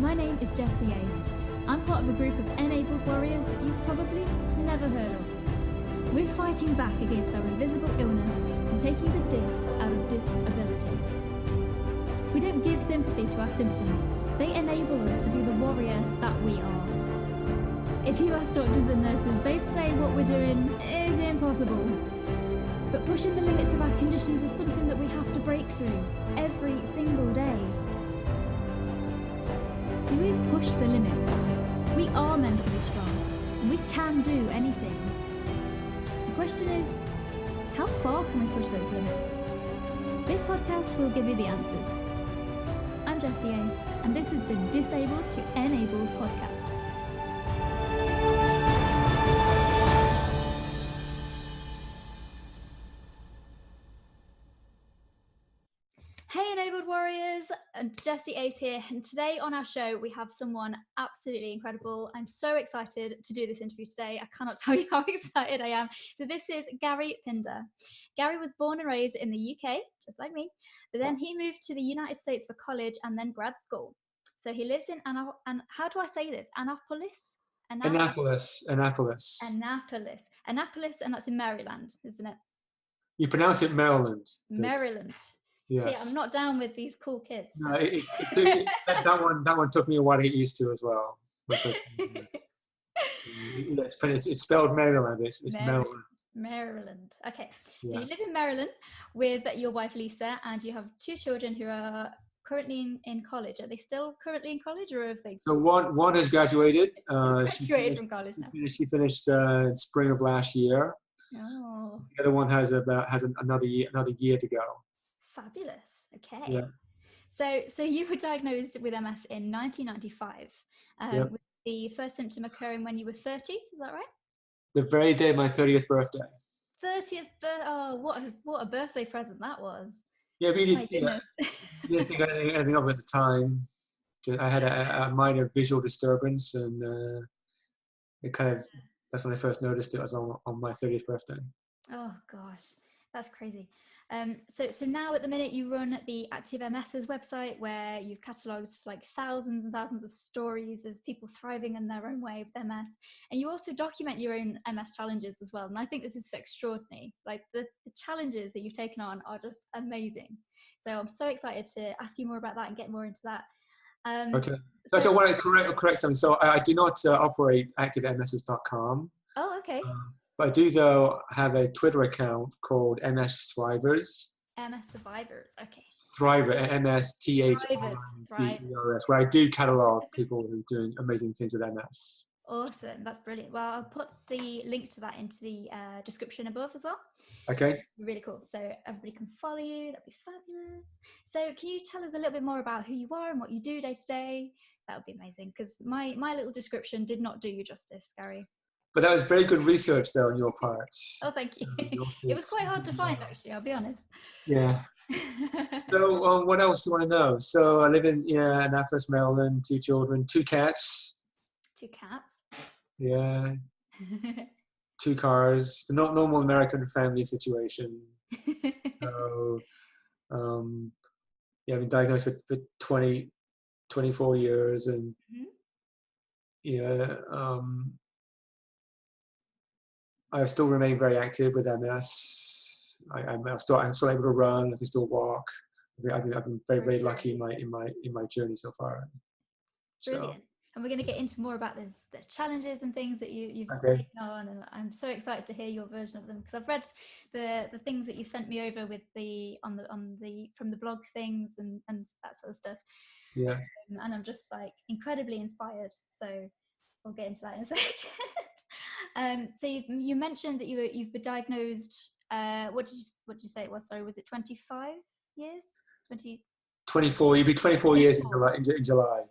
My name is Jessie Ace. I'm part of a group of enabled warriors that you've probably never heard of. We're fighting back against our invisible illness and taking the dis out of disability. We don't give sympathy to our symptoms. They enable us to be the warrior that we are. If you ask doctors and nurses, they'd say what we're doing is impossible. But pushing the limits of our conditions is something that we have to break through every single day. So we push the limits. We are mentally strong. We can do anything. The question is, how far can we push those limits? This podcast will give you the answers. I'm Jessie Ace, and this is the Disabled to Enabled podcast. Hey Enabled Warriors, and Jessie Ace here, and today on our show we have someone absolutely incredible. I'm so excited to do this interview today. I cannot tell you how excited I am. So this is Gary Pinder. Gary was born and raised in the UK, just like me, but then he moved to the United States for college and then grad school. So he lives in how do I say this? Annapolis, and that's in Maryland, isn't it? You pronounce it Maryland. Maryland. Yes. See, I'm not down with these cool kids. No, that one took me a while to get used to as well. It's spelled Maryland. It's Maryland. Maryland. Okay. Yeah. So you live in Maryland with your wife Lisa, and you have two children who are currently in college. Are they still currently in college, or have they? So one has graduated. She graduated from college now. She finished in spring of last year. Oh. The other one has another year to go. Fabulous. Okay. Yeah. So you were diagnosed with MS in 1995, Yep. with the first symptom occurring when you were 30. Is that right? The very day of my 30th birthday. 30th birthday. Oh, what a birthday present that was. Yeah, we My didn't think anything of it at the time. I had a minor visual disturbance, and that's when I first noticed it. Was on my 30th birthday. Oh gosh, that's crazy. So now at the minute you run the Active MS's website, where you've catalogued like thousands and thousands of stories of people thriving in their own way with MS, and you also document your own MS challenges as well. And I think this is so extraordinary. Like the challenges that you've taken on are just amazing. So I'm so excited to ask you more about that and get more into that. Okay. So I want to correct something. So I do not operate ActiveMSs.com. Oh, okay. But I do, though, have a Twitter account called MS Thrivers. MS Survivors, okay. Thriver, MSTHRIVERS, where I do catalogue people who are doing amazing things with MS. Awesome, that's brilliant. Well, I'll put the link to that into the description above as well. Okay. Really cool. So everybody can follow you. That'd be fabulous. So can you tell us a little bit more about who you are and what you do day to day? That would be amazing, because my little description did not do you justice, Gary. But that was very good research, though, on your part. Oh, thank you. It was quite hard to find, actually, I'll be honest. Yeah. So what else do you want to know? So I live in Annapolis, Maryland, 2 children, 2 cats. 2 cats? Yeah. 2 cars. The not normal American family situation. So, I've been diagnosed for 24 years, and I still remain very active with MS. I'm still able to run. I can still walk. I've been very, very lucky in my journey so far. Brilliant. And we're going to get into more about the challenges and things that you've taken on, and I'm so excited to hear your version of them, because I've read the things that you've sent me over with from the blog things and that sort of stuff. Yeah. And I'm just like incredibly inspired. So we'll get into that in a second. So you mentioned that you've been diagnosed. What did you say it was? Sorry, was it 25 years? 24. You'll be 24 years in July.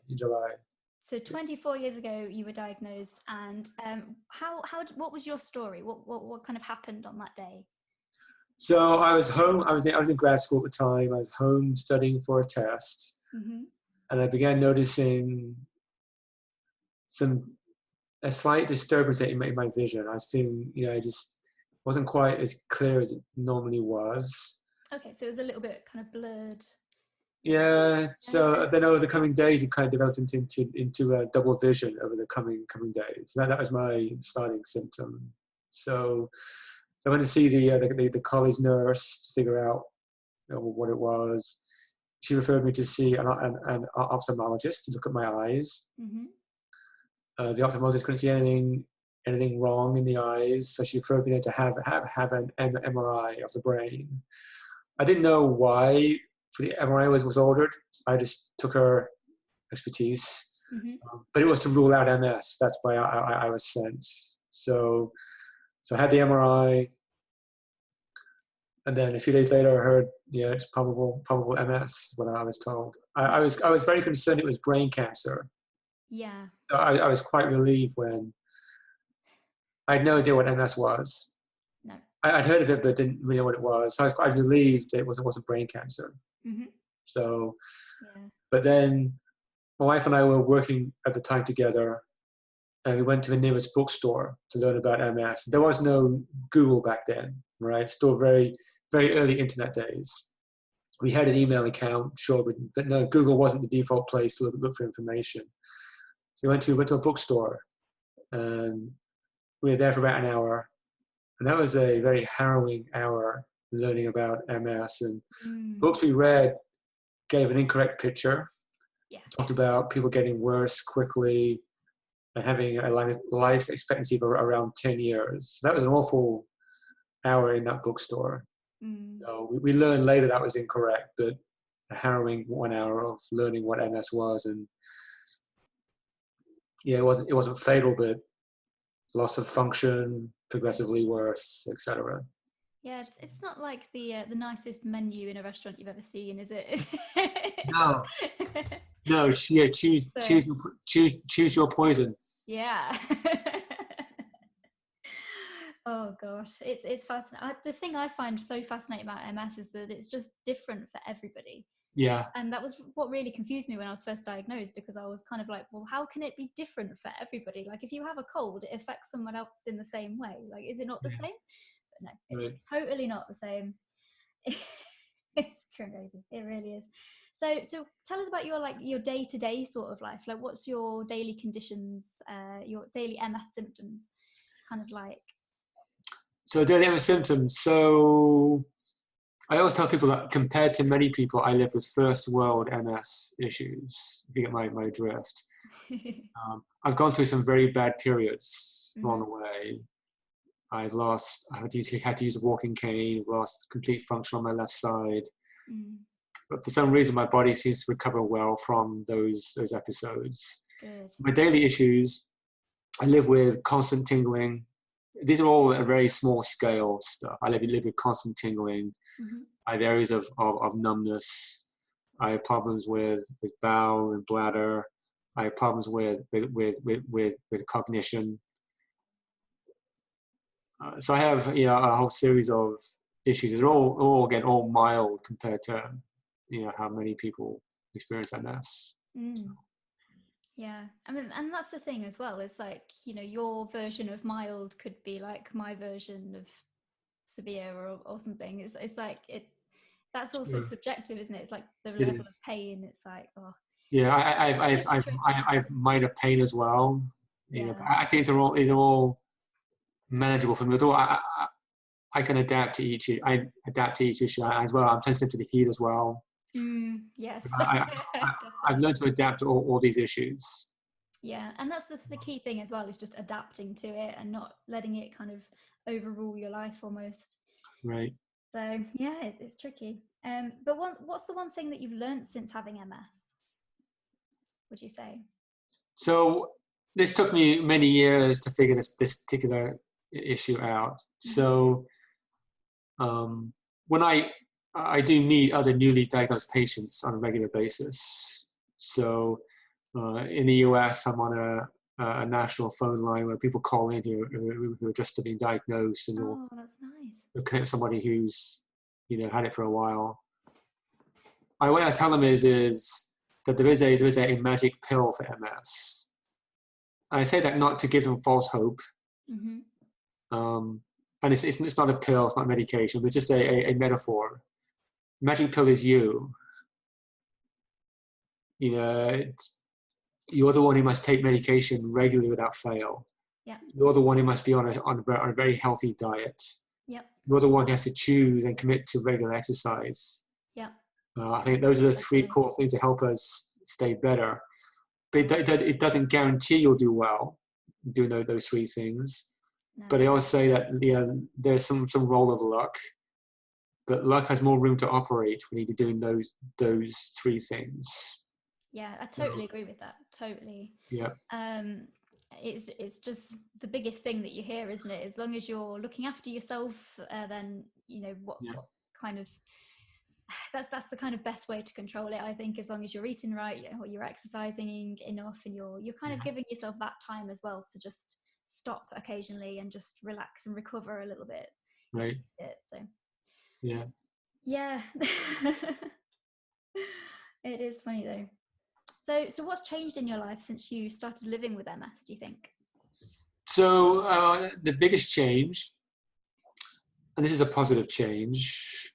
So 24 years ago, you were diagnosed, and what was your story? What kind of happened on that day? So I was home. I was in grad school at the time. I was home studying for a test, and I began noticing a slight disturbance in my vision. I was feeling, I just wasn't quite as clear as it normally was. Okay, so it was a little bit kind of blurred. Yeah. So then over the coming days, it kind of developed into double vision over the coming days. That was my starting symptom. So I went to see the college nurse to figure out what it was. She referred me to see an ophthalmologist to look at my eyes. Mm-hmm. The ophthalmologist couldn't see anything wrong in the eyes, so she referred me to have an MRI of the brain. I didn't know why the MRI was ordered. I just took her expertise, Mm-hmm. but it was to rule out MS. That's why I was sent. So I had the MRI, and then a few days later, I heard, yeah, it's probable MS. What I was told. I was very concerned it was brain cancer. Yeah. So I was quite relieved when I had no idea what MS was. No. I'd heard of it, but didn't really know what it was. So I was quite relieved that it wasn't brain cancer. Mm-hmm. So, Yeah. but then my wife and I were working at the time together, and we went to the nearest bookstore to learn about MS. There was no Google back then, right? Still very, very early internet days. We had an email account, sure, but no, Google wasn't the default place to look for information. So we went to a bookstore, and we were there for about an hour. And that was a very harrowing hour learning about MS. And books we read gave an incorrect picture. Yeah. Talked about people getting worse quickly and having a life expectancy of around 10 years. So that was an awful hour in that bookstore. So we learned later that was incorrect, but a harrowing 1 hour of learning what MS was. And yeah, it wasn't fatal, but loss of function, progressively worse, etc. Yeah, it's not like the nicest menu in a restaurant you've ever seen, is it? No, no. Yeah, choose your poison. Yeah. Oh gosh, it's fascinating. The thing I find so fascinating about MS is that it's just different for everybody. Yeah. And that was what really confused me when I was first diagnosed, because I was kind of like, well, how can it be different for everybody? Like, if you have a cold, it affects someone else in the same way. Like, is it not the same? But no, it's totally not the same. It's crazy. It really is. So tell us about your day-to-day sort of life. Like, what's your daily conditions, your daily MS symptoms kind of like? So daily MS symptoms. So I always tell people that compared to many people, I live with first world MS issues, if you get my drift. I've gone through some very bad periods along the way. I had to use a walking cane, lost complete function on my left side. But for some reason, my body seems to recover well from those episodes. Good. My daily issues, I live with constant tingling. These are all a very small scale stuff. I live with constant tingling. I have areas of numbness. I have problems with bowel and bladder. I have problems with cognition. So I have a whole series of issues. They're all mild compared to how many people experience MS. Yeah, I mean, and that's the thing as well. It's like, your version of mild could be like my version of severe or something. It's like that's also subjective, isn't it? It's like the level of pain. It's like, oh. Yeah, I have minor pain as well. Yeah. I think these are all manageable for me. Although I can adapt to each. I adapt to each issue as well. I'm sensitive to the heat as well. Yes. I've learned to adapt to all these issues. Yeah, and that's the key thing as well, is just adapting to it and not letting it kind of overrule your life almost. Right. So yeah, it's tricky. But what's the one thing that you've learned since having MS, would you say? So this took me many years to figure this particular issue out. So when I do meet other newly diagnosed patients on a regular basis. So in the US, I'm on a national phone line where people call in who are just being diagnosed, and oh, that's nice. they'll connect somebody who's had it for a while. My way I tell them is that there is a magic pill for MS. I say that not to give them false hope. And it's not a pill, it's not medication, but just a metaphor. Magic pill is you. you're the one who must take medication regularly without fail. Yeah. You're the one who must be on a very healthy diet. Yep. You're the one who has to choose and commit to regular exercise. Yeah. I think those are the three Definitely. core things that help us stay better. But it doesn't guarantee you'll do well doing those three things. No. But I also say that there's some role of luck, but luck has more room to operate when you're doing those three things. Yeah, I totally agree with that. Totally. Yeah. It's just the biggest thing that you hear, isn't it? As long as you're looking after yourself, then what kind of that's the kind of best way to control it, I think. As long as you're eating right, or you're exercising enough, and you're kind of giving yourself that time as well to just stop occasionally and just relax and recover a little bit. Right. So yeah. It is funny though. So what's changed in your life since you started living with MS, do you think? So the biggest change, and this is a positive change.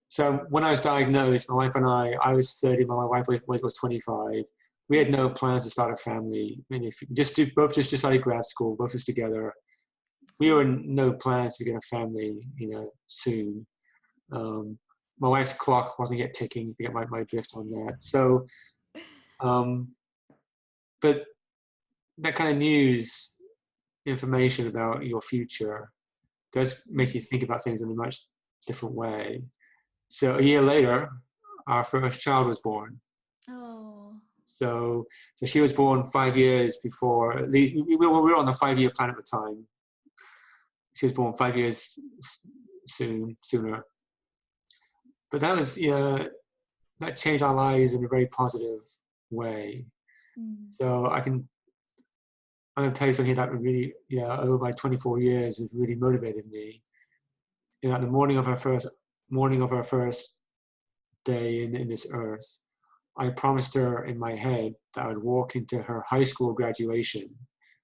So when I was diagnosed, my wife and I was 30, my wife was 25. We had no plans to start a family. I mean, both just decided grad school, both of us together. We were in no plans to get a family, soon. My wife's clock wasn't yet ticking, if you get my drift on that. So, but that kind of news, information about your future does make you think about things in a much different way. So a year later, our first child was born. Oh. So she was born 5 years before. At least we were on the 5-year plan at the time. She was born 5 years sooner. But that was that changed our lives in a very positive way. So I'm going to tell you something that really, over my 24 years, has really motivated me. At the morning of our first day in this earth, I promised her in my head that I would walk into her high school graduation.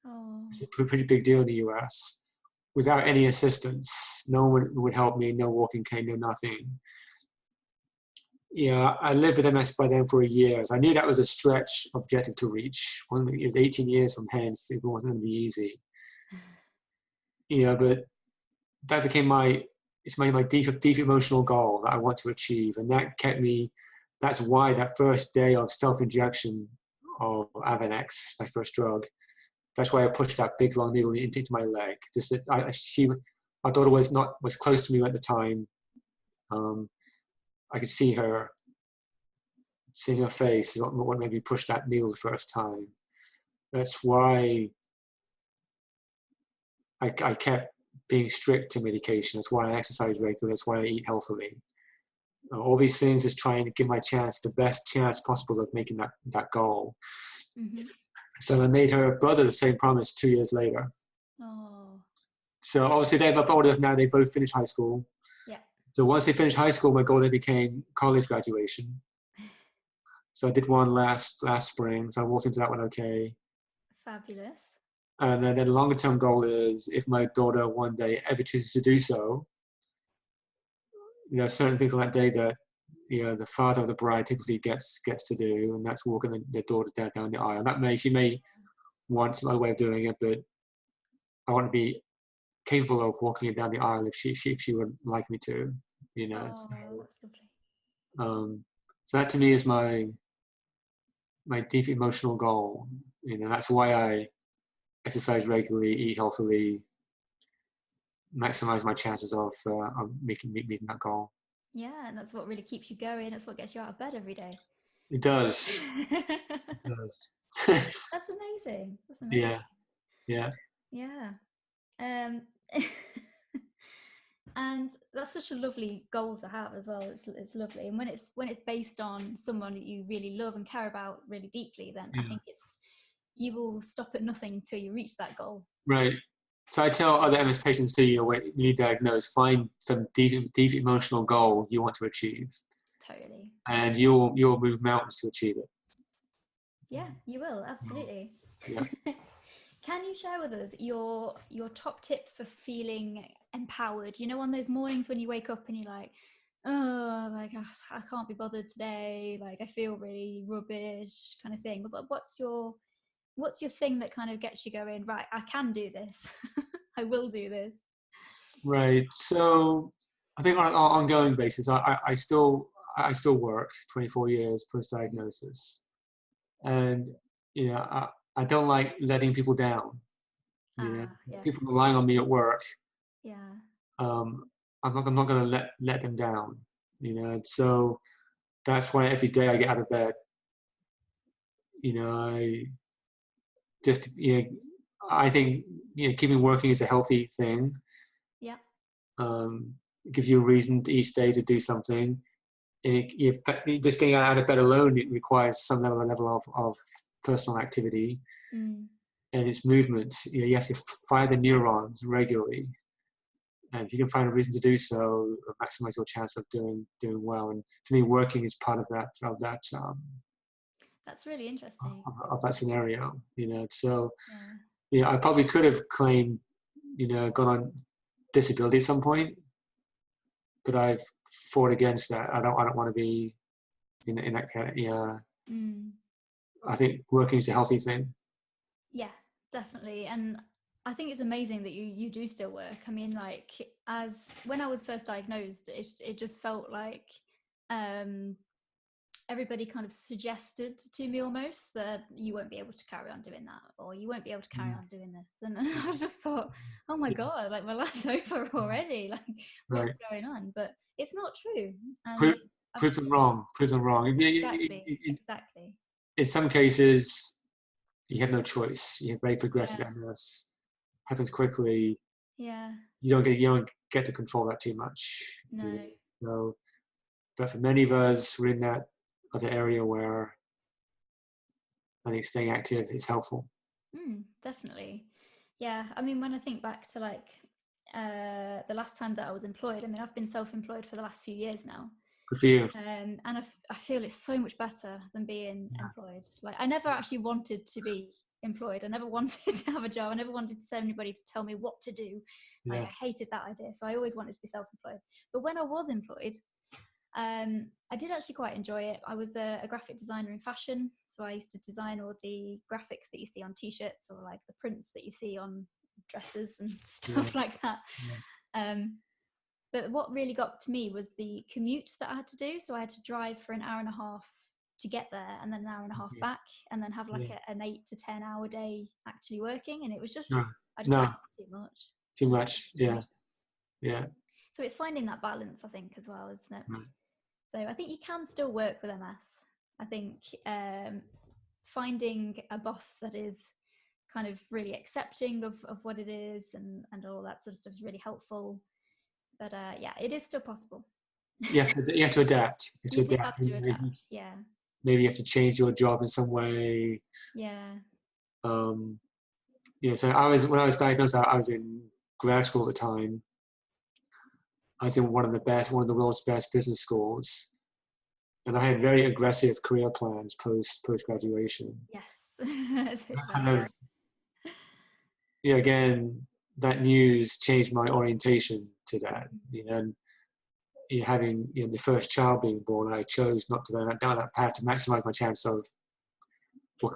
Oh. It's a pretty big deal in the US. Without any assistance, no one would help me, no walking cane, no nothing. I lived with MS by then for a year. I knew that was a stretch objective to reach. It was 18 years from hence. It wasn't going to be easy. But that became my deep emotional goal that I want to achieve. And that kept me, that's why that first day of self-injection of Avonex, my first drug, that's why I pushed that big long needle into my leg. Just that my daughter was close to me at the time. I could see her face, what made me push that needle the first time. That's why I kept being strict to medication. That's why I exercise regularly. That's why I eat healthily. All these things is trying to give my chance, the best chance possible of making that goal. Mm-hmm. So I made her brother the same promise 2 years later. Oh. So obviously they're both old enough now. They both finished high school. Yeah. So once they finished high school, my goal then became college graduation. So I did one last spring. So I walked into that one okay. Fabulous. And then the longer term goal is, if my daughter one day ever chooses to do so, certain things on that day that the father of the bride typically gets to do, and that's walking the daughter down the aisle. She may want some other way of doing it, but I want to be capable of walking it down the aisle if she would like me to. That's lovely. So that to me is my deep emotional goal. That's why I exercise regularly, eat healthily, maximize my chances of meeting that goal. Yeah, and that's what really keeps you going. It's what gets you out of bed every day. It does. It does. That's amazing. That's amazing. Yeah. And that's such a lovely goal to have as well. It's lovely, and when it's based on someone that you really love and care about really deeply, then I think you will stop at nothing till you reach that goal. Right. So I tell other MS patients too, when you diagnose, find some deep emotional goal you want to achieve. Totally. And you'll move mountains to achieve it. Yeah, you will, absolutely. Yeah. Can you share with us your top tip for feeling empowered? On those mornings when you wake up and you're like, oh, like I can't be bothered today, like I feel really rubbish kind of thing. But what's your thing that kind of gets you going, right, I can do this. I will do this. Right. So I think on an ongoing basis, I still work 24 years post diagnosis, and I don't like letting people down. Yes. People relying on me at work. Yeah. Um, I'm not going to let them down. So that's why every day I get out of bed. I just I think keeping working is a healthy thing. Yeah. It gives you a reason each day to do something. And just getting out of bed alone, it requires some level of personal activity, Mm. and it's movement. You have to fire the neurons regularly, and if you can find a reason to do so, maximize your chance of doing well. And to me, working is part of That's really interesting. of that scenario. So Yeah. I probably could have claimed, gone on disability at some point, but I've fought against that. I don't want to be in that kind of, Mm. I think working is a healthy thing. Yeah, definitely. And I think it's amazing that you do still work. I mean, like, as when I was first diagnosed, it just felt like um everybody kind of suggested to me almost that you won't be able to carry on doing that, or you won't be able to carry Yeah. on doing this. And I just thought, oh my God, like my life's over already. Like, what's Right. going on? But it's not true. And Prove, I've, prove them wrong. Prove them wrong. exactly, exactly. In some cases, you have no choice. You have very Yeah, progressive MS. Happens quickly. yeah, You don't get to control that too much. no. So, but for many of us, we're in that other area where I think staying active is helpful. Definitely. Yeah. I mean, when I think back to like the last time that I was employed, I mean, I've been self-employed for the last few years now. Good for you. And I feel it's so much better than being employed. Like, I never actually wanted to be employed. I never wanted to have a job. I never wanted to send anybody to tell me what to do. Like, Yeah. I hated that idea. So I always wanted to be self-employed. But when I was employed, I did actually quite enjoy it. I was a graphic designer in fashion, so I used to design all the graphics that you see on t-shirts, or like the prints that you see on dresses and Yeah. stuff like that. Um, but what really got to me was the commute that I had to do. So I had to drive for an hour and a half to get there, and then an hour and a half back, and then have like an 8 to 10 hour day actually working. And it was just, Sure. I just No, found it too much. too much. Yeah. Yeah. So it's finding that balance, I think, as well, isn't it? Right. So I think you can still work with MS. I think finding a boss that is kind of really accepting of what it is, and all that sort of stuff is really helpful. But yeah, it is still possible. You have to adapt. You You have to do adapt. have to adapt. Yeah. Maybe you have to change your job in some way. Yeah. Um, so when I was diagnosed, I was in grad school at the time. I was in one of the world's best business schools, and I had very aggressive career plans post graduation. Yes. So That sure. kind of, again, that news changed my orientation to that. And having the first child being born, I chose not to go down that path to maximize my chance of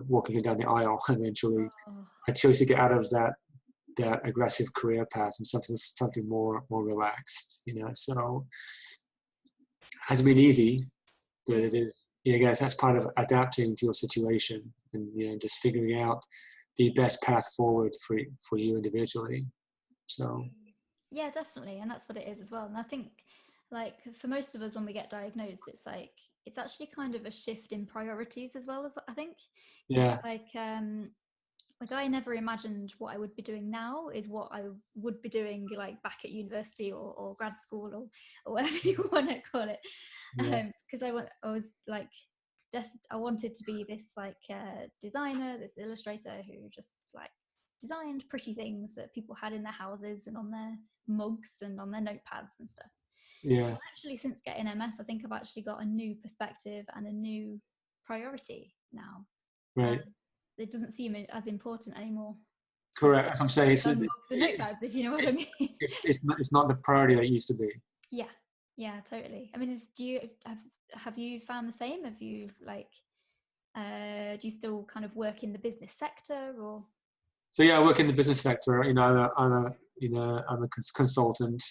walking down the aisle. Eventually, Oh, I chose to get out of that aggressive career path and something more relaxed. So it hasn't been easy, but yeah. it is. I guess that's part of adapting to your situation, and just figuring out the best path forward for you individually. So Yeah, definitely. And that's what it is as well. And I think, like, for most of us, when we get diagnosed, it's like, it's actually kind of a shift in priorities as well, as I think. Because, yeah, like I never imagined what I would be doing now is what I would be doing like back at university, or grad school, or whatever you want to call it. yeah, Because I was like, I wanted to be this like designer, this illustrator who just like designed pretty things that people had in their houses and on their mugs and on their notepads and stuff. yeah, And actually, since getting MS, I think I've actually got a new perspective and a new priority now. And right. it doesn't seem as important anymore to Correct. As I'm saying, design mugs and notepads, if you know what I mean. it's not the priority that it used to be. Yeah, Yeah, totally. I mean, have you found the same? Have you like do you still kind of work in the business sector or? So yeah, I work in the business sector. I'm a consultant,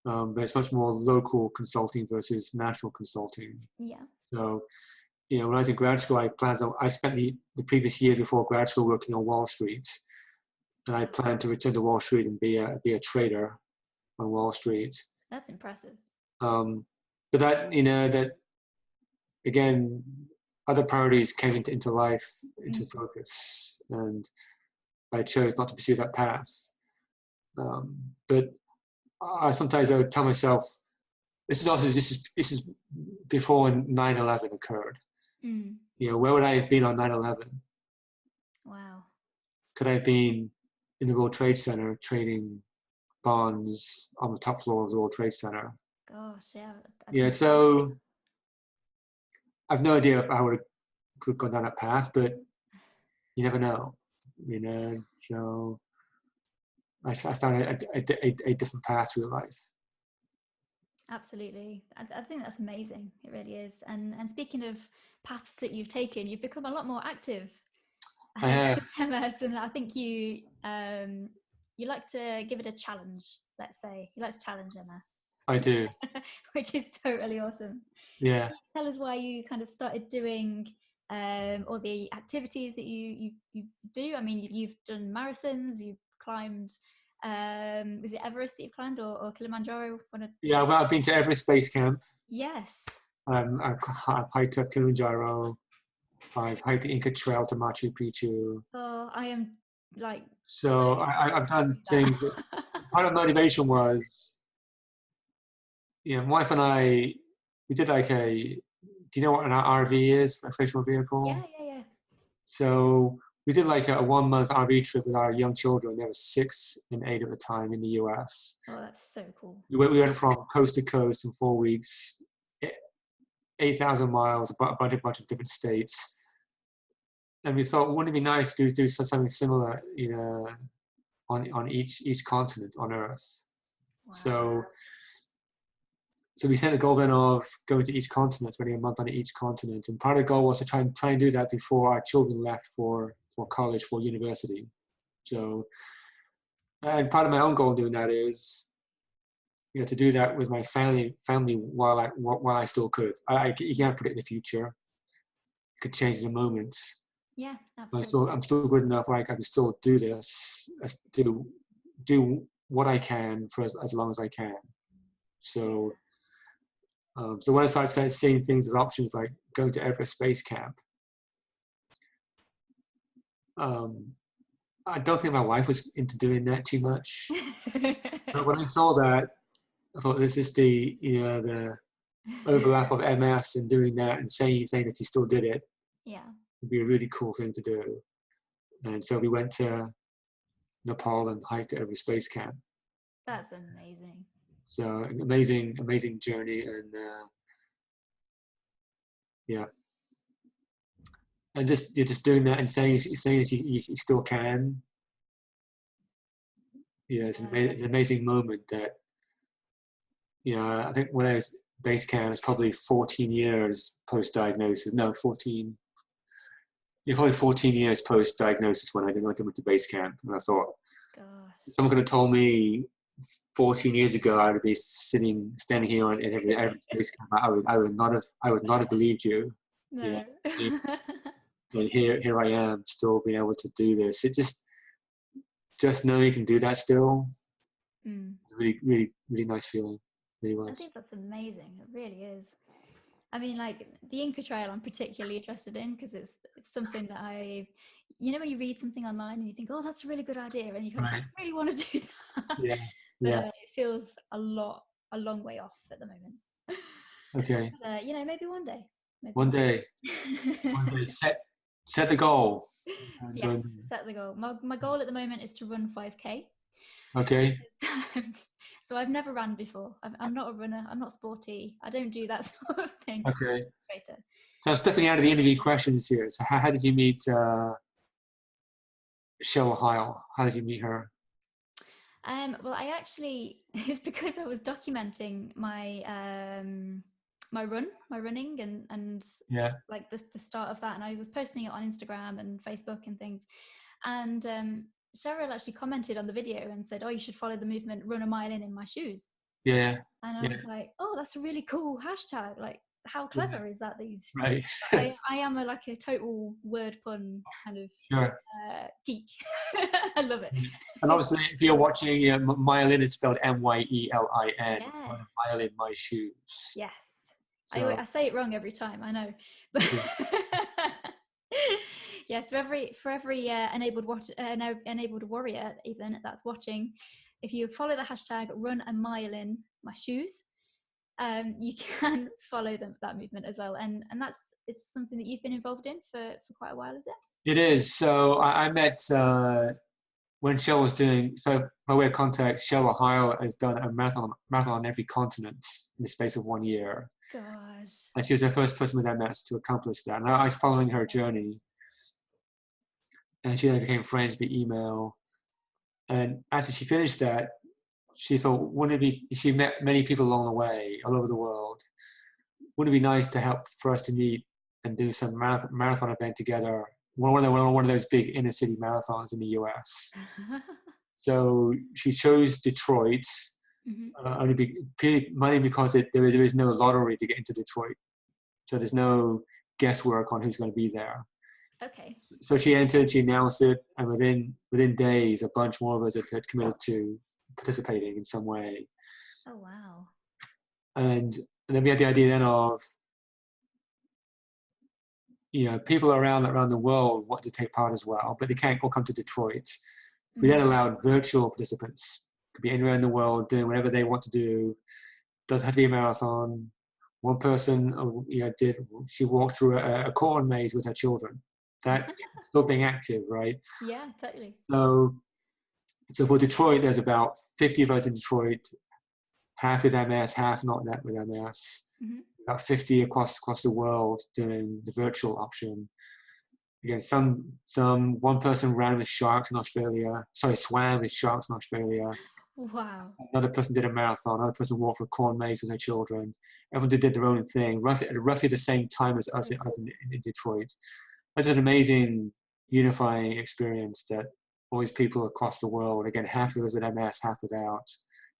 but it's much more local consulting versus national consulting. Yeah. So, when I was in grad school, I spent the previous year before grad school working on Wall Street, and I planned to return to Wall Street and be a trader on Wall Street. That's impressive. But that again, other priorities came into life, into focus, and I chose not to pursue that path. But I sometimes tell myself, this is before 9/11 occurred. Where would I have been on 9/11? Wow. Could I have been in the World Trade Center trading bonds on the top floor of the World Trade Center? Gosh, yeah. Yeah, so I've no idea if I would have gone down that path, but you never know. So I found a different path through life. Absolutely. I think that's amazing. It really is. And speaking of paths that you've taken, you've become a lot more active with MS, and I think you like to give it a challenge, let's say. You like to challenge MS. I do. Which is totally awesome. Yeah. Tell us why you kind of started doing all the activities that you do. I mean, you've done marathons, you've climbed, was it Everest that you've climbed, or Kilimanjaro? Yeah, well, I've been to Everest Base Camp. Yes. I've hiked up Kilimanjaro. I've hiked the Inca Trail to Machu Picchu. Oh, I am like... So I've done things. Part of motivation was, my wife and I, we did do you know what an RV is, recreational vehicle? Yeah. So we did like a 1 month RV trip with our young children. They were 6 and 8 at the time in the US. Oh, that's so cool. We went from coast to coast in 4 weeks, 8,000 miles, a bunch of different states. And we thought, wouldn't it be nice to do something similar, on each continent on Earth? Wow. So we set the goal then of going to each continent, spending a month on each continent. And part of the goal was to try and do that before our children left for college, for university. So, and part of my own goal in doing that is, to do that with my family while I still could. You can't predict the future. It could change in a moment. Yeah, absolutely. I'm still good enough. Like I can still do this, do what I can for as long as I can. So, so when I started seeing things as options, like going to Everest Base Camp, I don't think my wife was into doing that too much. But when I saw that, I thought this is the overlap of MS and doing that and saying that he still did it. Yeah, would be a really cool thing to do. And so we went to Nepal and hiked at Everest Base Camp. That's amazing. So an amazing journey, and yeah, and you're just doing that and saying that you still can. Yeah, it's an amazing moment that, I think when I was base camp, it's probably 14 years post-diagnosis. No, 14. Yeah, probably 14 years post-diagnosis when I went to base camp. And I thought, gosh, if someone could have told me 14 years ago I would be standing here at every base camp, I would not have believed you. No. And here I am, still being able to do this. It just knowing you can do that still. It's really, really, really nice feeling. Really was. I think that's amazing. It really is. I mean, like the Inca Trail, I'm particularly interested in because it's something that when you read something online and you think, oh, that's a really good idea, and you kind of really want to do that. Yeah. It feels a long way off at the moment. Okay. But, maybe one day. One day. Set the goal. Yes, set the goal. My goal at the moment is to run 5K. Okay. So I've never ran before. I'm not a runner. I'm not sporty. I don't do that sort of thing. Okay. So stepping out of the interview questions here. So how did you meet Cheryl Heil? How did you meet her? Well, I actually, it's because I was documenting my running, and Yeah. like the start of that, and I was posting it on Instagram and Facebook and things. And Cheryl actually commented on the video and said, "Oh, you should follow the movement, run a mile in my shoes." Yeah. And I Yeah. was like, "Oh, that's a really cool hashtag! Like, how Yeah. clever is that? These Right. I am like a total word pun kind of Sure. geek. I love it. And obviously, if you're watching, myelin is spelled Myelin. Yeah. Not a mile in my shoes. Yes. So I say it wrong every time, I know. But yeah. yeah, so for every enabled warrior even that's watching, if you follow the hashtag run a mile in my shoes, you can follow that movement as well. And that's it's something that you've been involved in for quite a while, is it? It is. So I met when Shell was doing, so by way of context, Shell Ohio has done a marathon on every continent in the space of 1 year. Gosh. And she was the first person with MS to accomplish that. And I was following her journey. And she and I became friends via email. And after she finished that, she thought, she met many people along the way, all over the world. Wouldn't it be nice to help for us to meet and do some marathon event together? One of those big inner city marathons in the US. So she chose Detroit, mainly because there is no lottery to get into Detroit. So there's no guesswork on who's going to be there. Okay. So she entered, she announced it, and within days, a bunch more of us had committed to participating in some way. Oh wow. And then we had the idea then of, people around the world want to take part as well, but they can't all come to Detroit. We then allowed virtual participants, could be anywhere in the world doing whatever they want to do. Doesn't have to be a marathon. One person, she walked through a corn maze with her children. That still being active, right? Yeah, totally. So for Detroit, there's about 50 of us in Detroit, half with MS, half not with MS. About 50 across the world doing the virtual option. Again, one person ran with sharks in Australia. Sorry, swam with sharks in Australia. Wow. Another person did a marathon. Another person walked for a corn maze with their children. Everyone did their own thing, roughly the same time as us in Detroit. That's an amazing unifying experience that all these people across the world, again, half of us with MS, half without,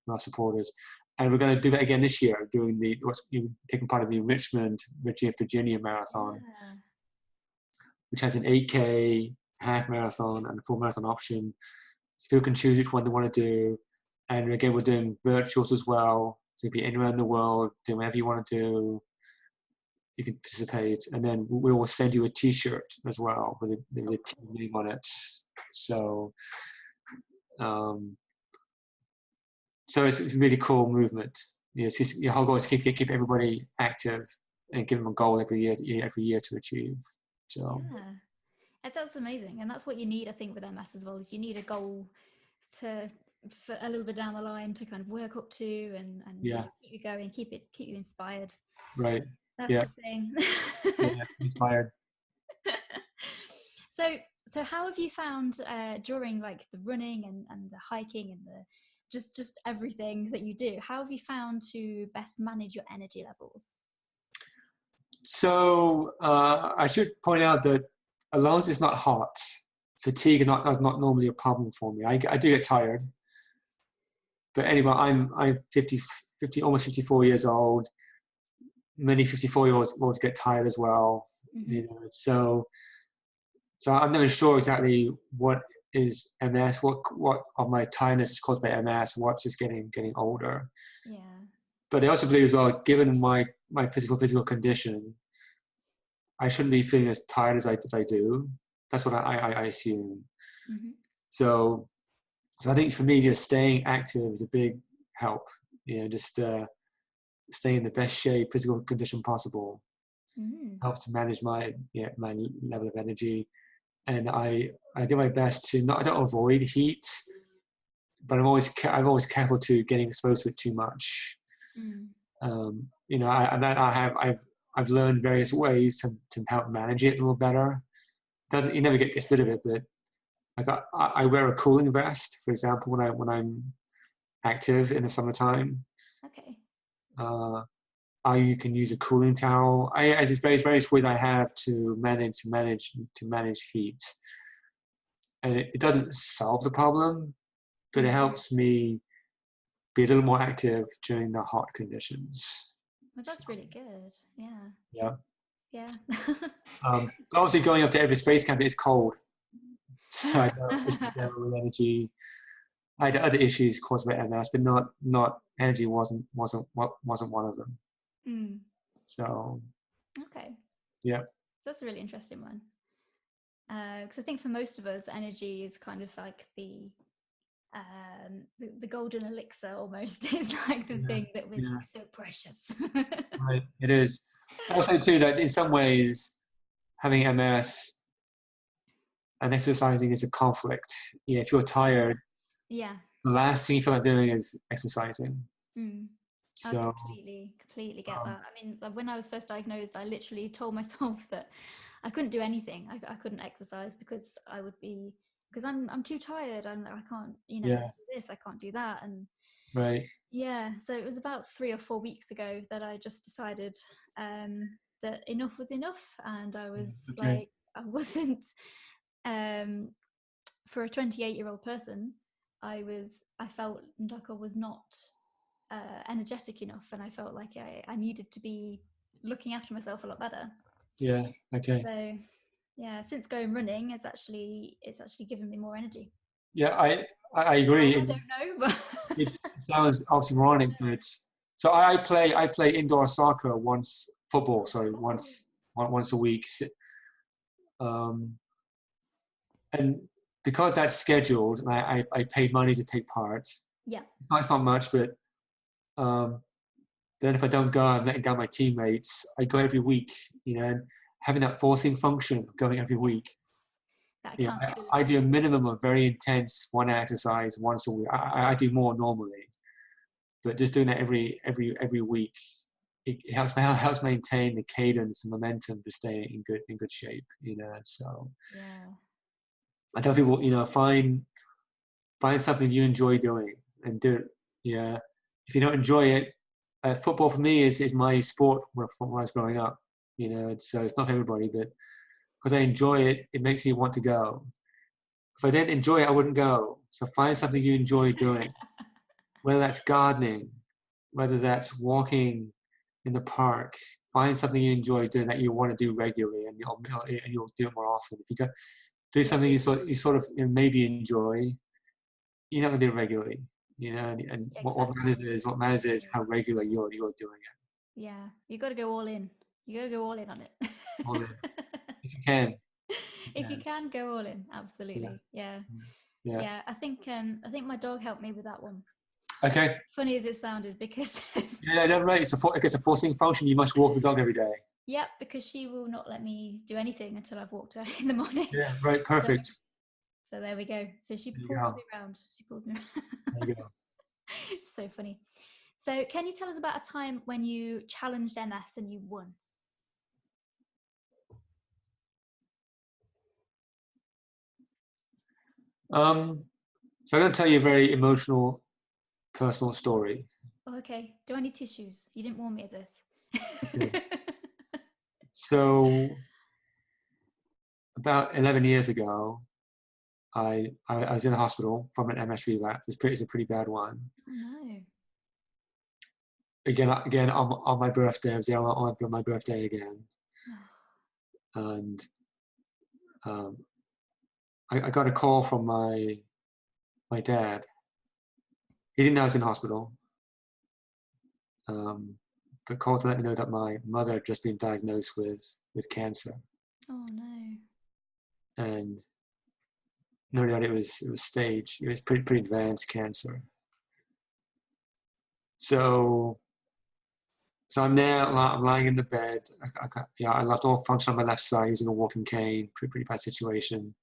our supporters. And we're going to do that again this year, taking part in the Richmond, Virginia Marathon, which has an 8K, half marathon, and a full marathon option. So people can choose which one they want to do. And again, we're doing virtuals as well. So you can be anywhere in the world, do whatever you want to do. You can participate. And then we will send you a T-shirt as well with a team name on it. So, so it's a really cool movement. Your whole goal is to keep everybody active and give them a goal every year to achieve. So that's amazing, and that's what you need, I think, with MS as well. Is you need a goal for a little bit down the line to kind of work up to and keep you going, keep you inspired. Right. That's the thing. Yeah, inspired. So how have you found during like the running and the hiking and the just everything that you do, how have you found to best manage your energy levels? So I should point out that as long as it's not hot, fatigue is not normally a problem for me. I do get tired. But anyway, I'm 50, almost 54 years old. Many 54-year-olds get tired as well. So I'm never sure exactly what is MS, what of my tiredness is caused by MS, what's just getting older. Yeah. But I also believe as well, given my physical condition, I shouldn't be feeling as tired as I do. That's what I assume. So I think for me, just staying active is a big help. Just stay in the best shape, physical condition possible. Helps to manage my level of energy. And I do my best to I don't avoid heat, but I'm always careful to getting exposed to it too much. I've learned various ways to help manage it a little better. You never get rid of it, but I wear a cooling vest, for example, when I'm active in the summertime. Okay. You can use a cooling towel. I just various ways I have to manage heat, and it doesn't solve the problem, but it helps me be a little more active during the hot conditions. Well, that's really good. Yeah. Yeah. Yeah. Obviously, going up to Everest Base Camp is cold, so I don't with energy. I had other issues caused by MS, but not energy wasn't one of them. Mm. So. Okay. Yeah. That's a really interesting one. Because I think for most of us, energy is kind of like the golden elixir almost. It's like the thing that was so precious. Right, it is. Also, too, that in some ways, having MS and exercising is a conflict. Yeah, if you're tired, yeah, the last thing you feel like doing is exercising. I So, completely get that. I mean, like, when I was first diagnosed, I literally told myself that I couldn't do anything. I couldn't exercise because I'm too tired and I can't, do this, I can't do that. And right. yeah, so it was about 3 or 4 weeks ago that I just decided that enough was enough, and I was like, I wasn't for a 28-year-old person. I felt like I was not energetic enough, and I felt like I needed to be looking after myself a lot better. Yeah. Okay. So yeah, since going running, it's actually given me more energy. Yeah, I agree. I don't know, but It sounds oxymoronic, but so I play indoor soccer football, sorry, once a week. And because that's scheduled, and I paid money to take part. yeah, It's not much, but then if I don't go, I'm letting down my teammates. I go every week, and having that forcing function of going every week. that Yeah, accountability. I do a minimum of very intense one exercise once a week. I do more normally, but just doing that every week, it helps maintain the cadence and momentum to stay in good shape. So Yeah. I tell people, find something you enjoy doing and do it. Yeah, if you don't enjoy it, football for me is my sport when I was growing up. So it's not for everybody, but because I enjoy it, it makes me want to go. If I didn't enjoy it, I wouldn't go. So find something you enjoy doing, whether that's gardening, whether that's walking in the park. Find something you enjoy doing that you want to do regularly, and you'll do it more often. If you do something you sort of maybe enjoy, you're not going to do it regularly. And Exactly. what matters is how regular you're doing it. Yeah, you got to go all in. You got to go all in on it. All in. If you can. If you can, go all in. Absolutely. Yeah. I think my dog helped me with that one. Okay. As funny as it sounded, because Yeah, no, right. It's a forcing function. You must walk the dog every day. yeah, because she will not let me do anything until I've walked her in the morning. Yeah, right. Perfect. So there we go. So she pulls me around. She pulls me around. There you go. It's so funny. So can you tell us about a time when you challenged MS and you won? So I'm going to tell you a very emotional, personal story. Oh, okay. Do I need tissues? You didn't warn me of this. Okay. So about 11 years ago, I was in the hospital from an MS relapse. It's a pretty bad one. Oh no. Again on my birthday. I was there on my birthday again. And I got a call from my dad. He didn't know I was in hospital. But called to let me know that my mother had just been diagnosed with cancer. Oh no. And no doubt it was pretty advanced cancer. So I'm there. I'm lying in the bed. I lost all function on my left side using a walking cane. Pretty bad situation.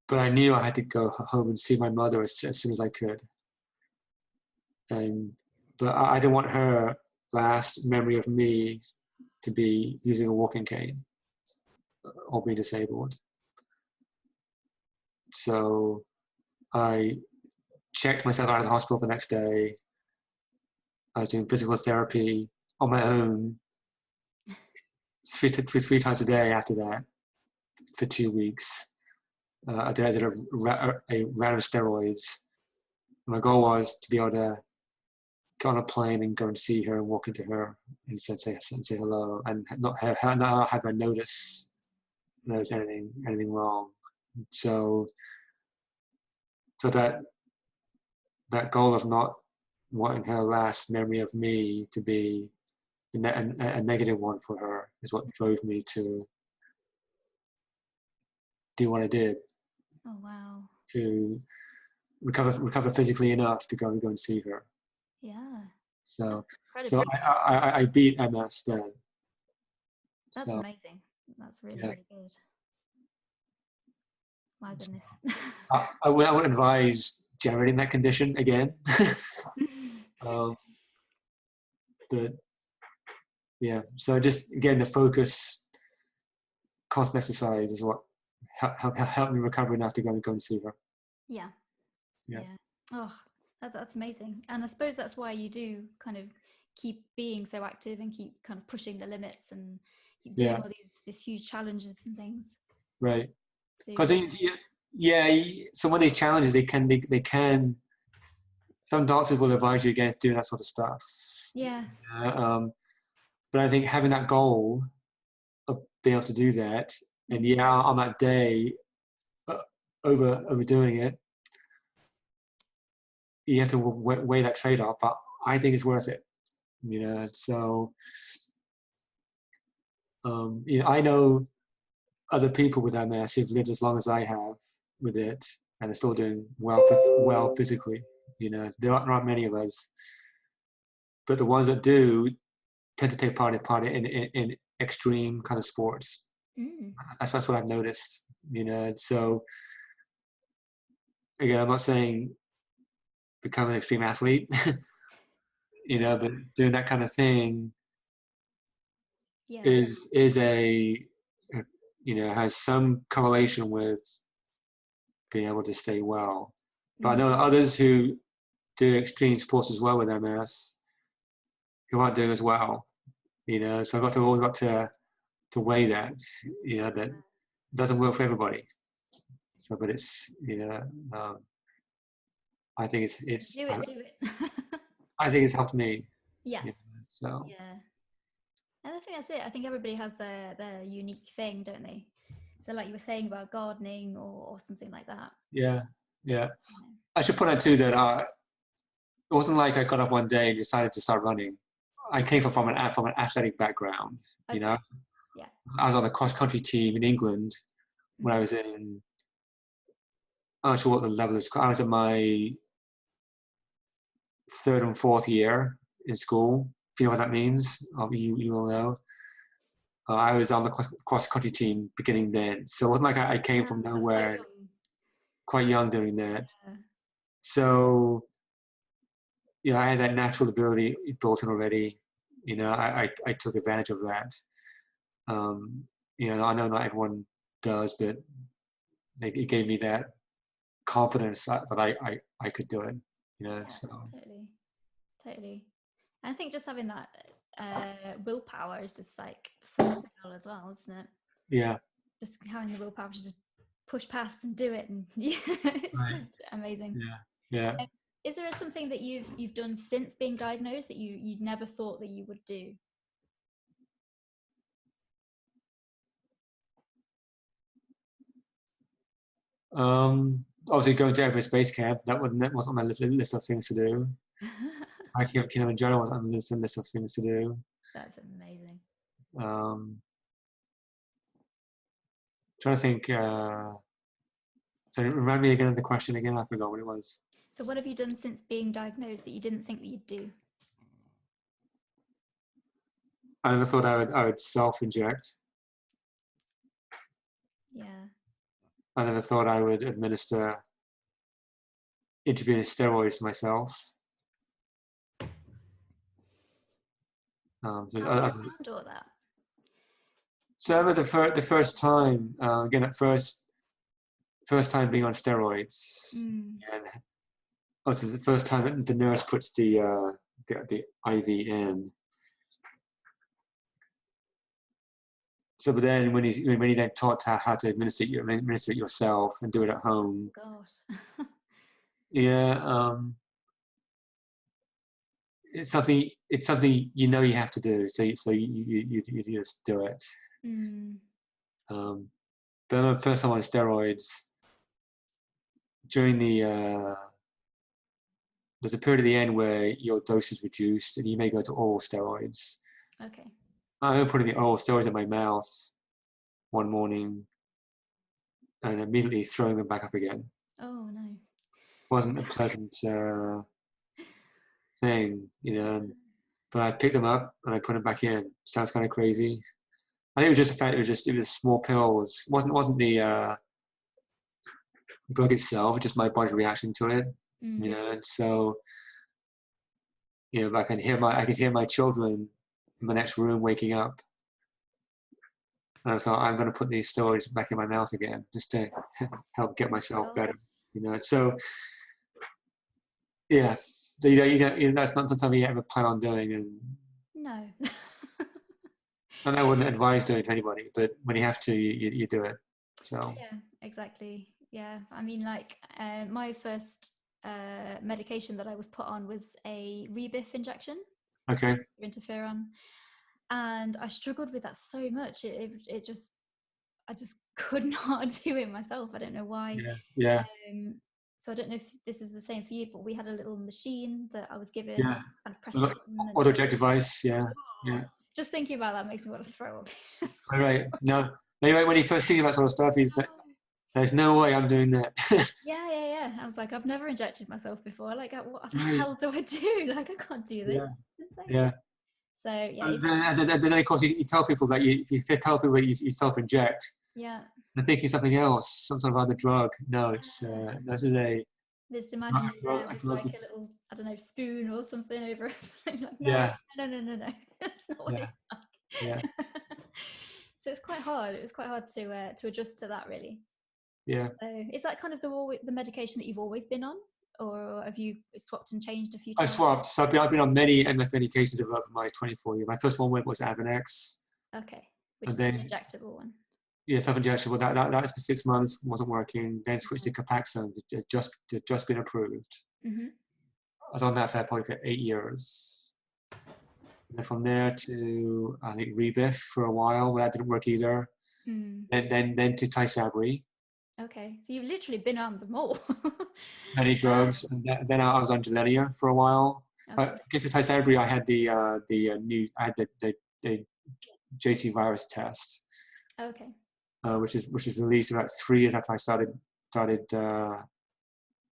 But I knew I had to go home and see my mother as soon as I could. But I didn't want her last memory of me to be using a walking cane or be disabled. So I checked myself out of the hospital the next day. I was doing physical therapy on my own three times a day after that for 2 weeks. I did a round of steroids. My goal was to be able to get on a plane and go and see her and walk into her and say hello and not have her notice there's anything wrong. So that goal of not wanting her last memory of me to be a negative one for her is what drove me to do what I did. Oh wow. To recover physically enough to go and see her. Yeah. So That's so incredibly. I beat MS then. That's So amazing. That's really, yeah, really good. My goodness. I would advise generating that condition again. um, but yeah, so just again the focus, constant exercise is what helped me recover enough to go and see her. Yeah. Yeah. Yeah. Oh, that's amazing. And I suppose that's why you do kind of keep being so active and keep kind of pushing the limits and keep doing Yeah. all these huge challenges and things. Right. So Because some of these challenges they can some doctors will advise you against doing that sort of stuff. yeah. But I think having that goal of being able to do that, and on that day, uh, overdoing it, you have to weigh that trade-off. But I think it's worth it. So I know other people with MS who've lived as long as I have with it, and are still doing well physically. There aren't many of us, but the ones that do tend to take part in extreme kind of sports. Mm. That's what I've noticed. So again, I'm not saying become an extreme athlete, but doing that kind of thing Yeah. is a has some correlation with being able to stay well. But I know others who do extreme sports as well with MS who aren't doing as well. So I've always got to weigh that. That doesn't work for everybody. So, but it's I think it's Do it. I think it's helped me. Yeah. So Yeah. And I think that's it. I think everybody has their unique thing, don't they? So like you were saying about gardening or something like that. yeah. I should point out too that it wasn't like I got up one day and decided to start running. I came from an athletic background. Okay. Yeah. I was on a cross country team in England when I was I'm not sure what the level is. I was in my third and fourth year in school. If you know what that means, you will know. I was on the cross country team beginning then, so it wasn't like I came from nowhere. Quite young doing that. Yeah. So I had that natural ability built in already. I took advantage of that. I know not everyone does, but it gave me that confidence that I could do it. Yeah, So totally. And I think just having that willpower is just like phenomenal as well, isn't it? yeah. Just having the willpower to just push past and do it, and it's just amazing. Yeah. Is there something that you've done since being diagnosed that you'd never thought that you would do? Obviously going to Everest Base Camp, that wasn't on my list of things to do. Hiking up Kilimanjaro wasn't on the list of things to do. That's amazing. Trying to think. So remind me again of the question again. I forgot what it was. So what have you done since being diagnosed that you didn't think that you'd do? I never thought I would self-inject. Yeah. I never thought I would administer intravenous steroids to myself. How have you found all that? So the first time, again, at first first time being on steroids, and also the first time that the nurse puts the IV in. So, but then when he then taught how to administer it yourself and do it at home. Gosh. Yeah, it's something you have to do. So you just do it. But my first time on steroids, during there's a period at the end where your dose is reduced and you may go to oral steroids. Okay. I remember putting the oral steroids in my mouth one morning and immediately throwing them back up again. Oh no. Wasn't a pleasant thing, but I picked them up and I put them back in. Sounds kind of crazy. I think it was just the fact it was small pills. Wasn't the drug itself, just my body's reaction to it. And so I could hear my children in the next room waking up. And I thought, I'm going to put these steroids back in my mouth again just to help get myself better. So yeah, that's not something you ever plan on doing, and no. and I wouldn't advise doing it to anybody. But when you have to, you do it. So yeah, exactly. Yeah, I mean, like my first medication that I was put on was a rebiff injection. Okay. Interferon, and I struggled with that so much. I just could not do it myself. I don't know why. Yeah. So I don't know if this is the same for you, but we had a little machine that I was given. Yeah. And press the button. Auto-eject device. Yeah. Yeah. Just thinking about that makes me want to throw up. All right. No. Anyway, when you first think about sort of stuff, there's no way I'm doing that. Yeah. I was like, I've never injected myself before. Like, what the hell do I do? Like, I can't do this. Yeah. So yeah. Then of course you tell people that you tell people that you self-inject. Yeah. They're thinking something else, some sort of other drug. No, it's this is a. Just imagine you there with like a little, I don't know, spoon or something over it. Like, no. That's not what it's like. Yeah. So it's quite hard. It was quite hard to adjust to that, really. Yeah. So is that kind of the medication that you've always been on, or have you swapped and changed a few times? I swapped. So I've been on many MS medications over my 24 years. My first one was Avonex. Okay, which is the injectable one. Yeah, self-injectable. That's for 6 months, wasn't working. Then switched to Captions, just been approved. I was on that probably for 8 years. And then from there to I think Rebiff for a while, but that didn't work either. Then to Tysabri. Okay, so you've literally been on them all. Many drugs, and then I was on Gilenya for a while. Okay. For Tysabri, I had the JC virus test. Okay. Which is released about 3 years after I started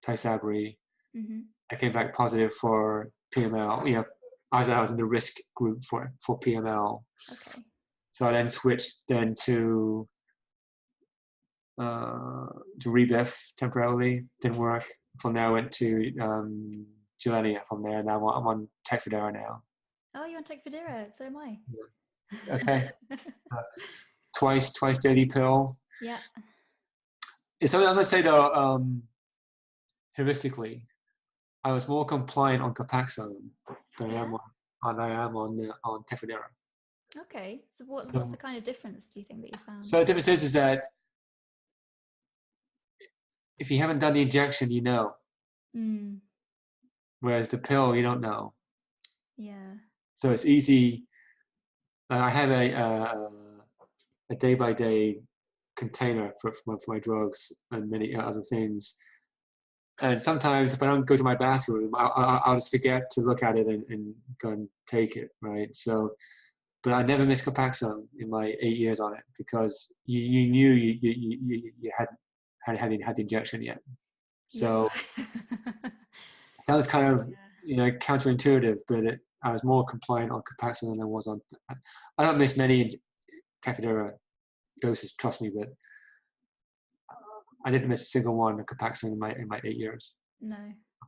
Tysabri. I came back positive for PML. I was in the risk group for PML. Okay. So I then switched to Rebiff temporarily. Didn't work. From there I went to Gilenya. From there, now I'm on Tecfidera now. Oh, you're on Tecfidera. So am I. Yeah. Okay. Twice daily pill. Yeah. It's something I'm gonna say though, heuristically, I was more compliant on Copaxone than I am on Tecfidera. Okay. So what's the kind of difference do you think that you found? So the difference is that if you haven't done the injection, you know. Whereas the pill, you don't know. Yeah. So it's easy. I have a day-by-day container for my drugs and many other things. And sometimes if I don't go to my bathroom, I'll just forget to look at it and go and take it, right? So, but I never missed Copaxone in my 8 years on it because you knew you hadn't had the injection yet. So it sounds kind of counterintuitive, but I was more compliant on Copaxone than I was on. I don't miss many Tecfidera doses, trust me, but I didn't miss a single one of Copaxone in my 8 years. No.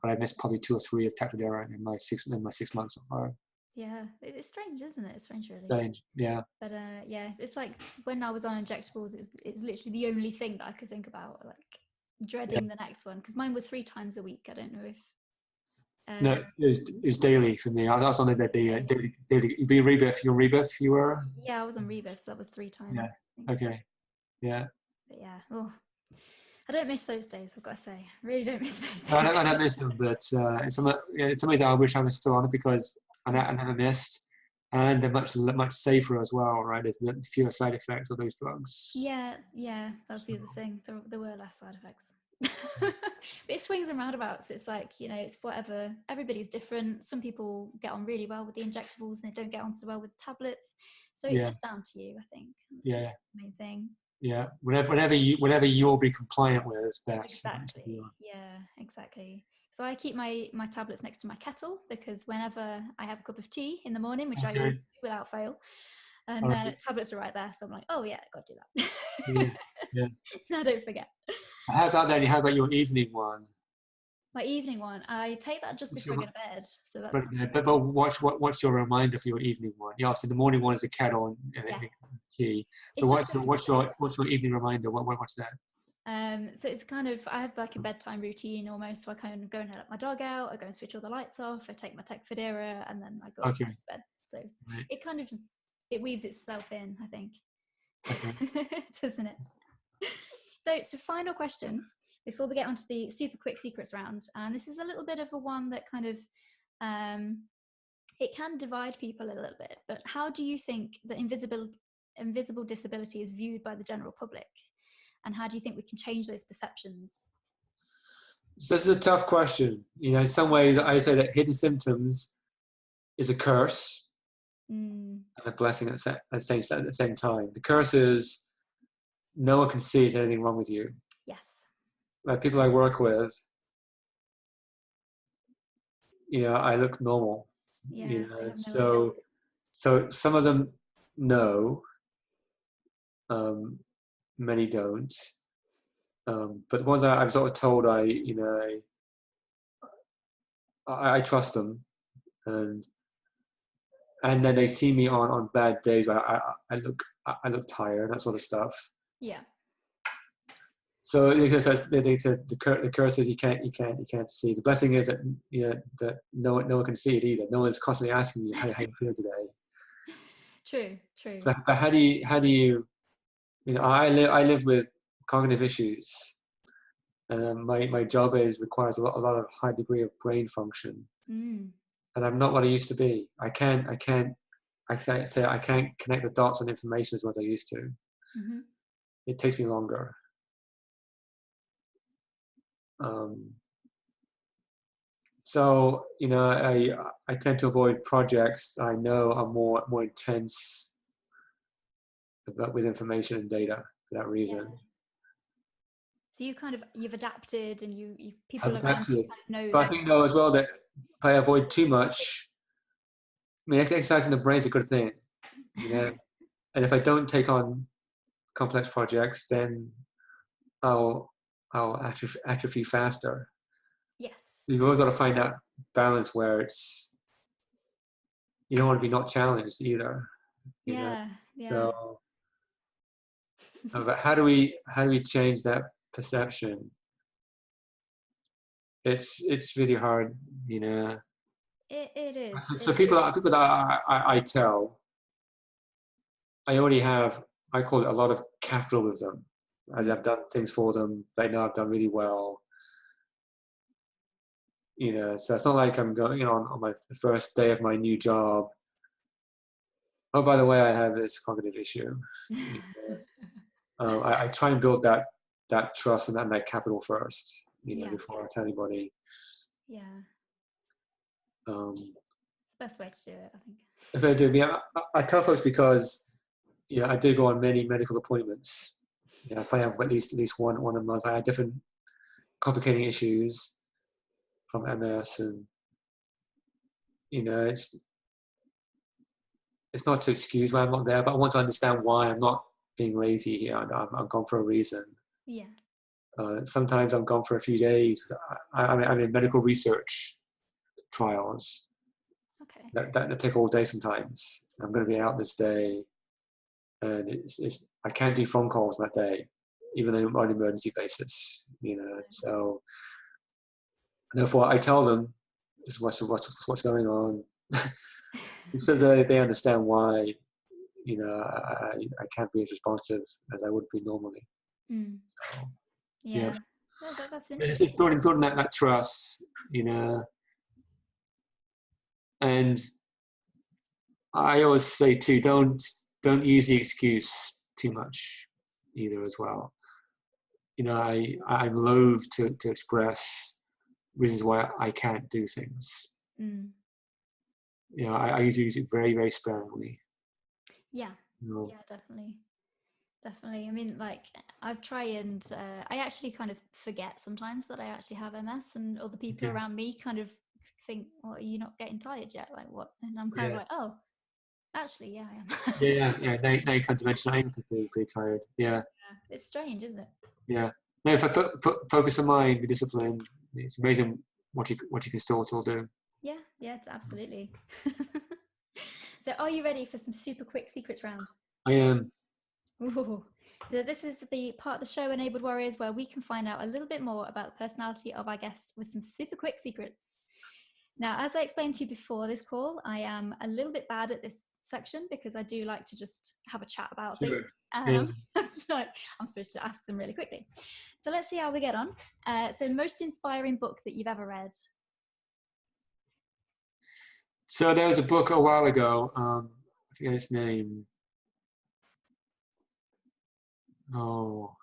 But I missed probably 2 or 3 of Tecfidera in my 6 months so far. Yeah, it's strange, isn't it? It's strange, really. Strange, yeah. But yeah, it's like when I was on injectables, it's literally the only thing that I could think about. Like, dreading the next one, because mine were 3 times a week. I don't know if No, it was daily for me. I was on the daily. You'd be rebirth. Your rebirth. You were. yeah, I was on rebus, so that was 3 times. Yeah. I think. Okay. Yeah. But yeah, oh, I don't miss those days, I've got to say. I really don't miss those days. I don't miss them, but in some ways I wish I was still on it because I never missed, and they're much safer as well, right? There's fewer side effects of those drugs. Yeah, that's the other thing. There were less side effects. But it swings and roundabouts. It's like, it's whatever. Everybody's different. Some people get on really well with the injectables and they don't get on so well with tablets. So it's just down to you, I think. Yeah. The main thing. Yeah. Whatever you'll be compliant with is best. Exactly. Yeah, exactly. So I keep my tablets next to my kettle because whenever I have a cup of tea in the morning, which I do without fail, and then tablets are right there. So I'm like, oh yeah, I got to do that. Yeah. No, don't forget. How about that? How about your evening one? My evening one, I take that just before I go to bed. So that's but what's your reminder for your evening one? Yeah, obviously the morning one is the kettle and tea. So what's your evening reminder? What's that? So it's kind of, I have like a bedtime routine almost. So I kind of go and let my dog out. I go and switch all the lights off. I take my Tech Federa and then I go to bed. So it kind of just, it weaves itself in, I think. Doesn't it? So final question before we get onto the super quick secrets round. And this is a little bit of a one that kind of, it can divide people a little bit, but how do you think that invisible disability is viewed by the general public? And how do you think we can change those perceptions? So this is a tough question. In some ways, I say that hidden symptoms is a curse and a blessing at the same time. The curse is no one can see there's anything wrong with you. Yes. Like people I work with, I look normal. Yeah. So some of them know. Many don't. But the ones I'm sort of told I trust them, and then they see me on bad days where I look tired, that sort of stuff. Yeah. So the curse is you can't see. The blessing is that that no one can see it either. No one's constantly asking you how you feel today. True. So how do you I live with cognitive issues. My job requires a lot of high degree of brain function, and I'm not what I used to be. I can't say I can't connect the dots on information as what I used to. Mm-hmm. It takes me longer. So I tend to avoid projects I know are more intense with information and data for that reason. Yeah. So you've adapted, and you people I've around you adapted. kind of know. But I think though as well that if I avoid too much, exercising the brain is a good thing, and if I don't take on complex projects, then I'll atrophy faster. Yes. So you've always got to find that balance where you don't want to be not challenged either. Yeah. So, but how do we change that perception? It's really hard, It is. So people that I tell, I already have, I call it a lot of capital with them, as I've done things for them. They know I've done really well. So it's not like I'm going on my first day of my new job. Oh, by the way, I have this cognitive issue. I try and build that trust and that capital first, before I tell anybody. Yeah. It's the best way to do it, I think. If I do, I tell folks because I do go on many medical appointments. If I have at least one a month, I have different complicating issues from MS, and it's not to excuse why I'm not there, but I want to understand why I'm not being lazy here. I'm gone for a reason. Yeah. Sometimes I'm gone for a few days. I'm in medical research trials. Okay. That take all day sometimes. I'm going to be out this day, and I can't do phone calls that day. even on an emergency basis. So therefore I tell them this is what's going on, so that they understand why I can't be as responsive as I would be normally. Mm. So, Yeah. That's it's interesting. just building that trust, and I always say too, don't use the excuse too much either as well. I'm loath to express reasons why I can't do things. Mm. I usually use it very, very sparingly. Yeah. Yeah, definitely. I mean, like, I try and I actually kind of forget sometimes that I actually have MS, and other people Okay. around me kind of think, well, are you not getting tired yet? Like, what? And I'm kind of Yeah. like, oh, actually, yeah, I am. Yeah. Now you come to mention, I am pretty tired. Yeah. Yeah. It's strange, isn't it? Yeah. No, if I focus on mind, be disciplined, it's amazing what you can still do. Yeah, it's absolutely. So, are you ready for some super quick secrets round? I am. Ooh. So this is the part of the show, Enabled Warriors, where we can find out a little bit more about the personality of our guest with some super quick secrets. Now, as I explained to you before this call, I am a little bit bad at this section because I do like to just have a chat about Sure. things. Yeah. I'm supposed to ask them really quickly. So let's see how we get on. So most inspiring book that you've ever read? So there was a book a while ago. I forget its name. Oh,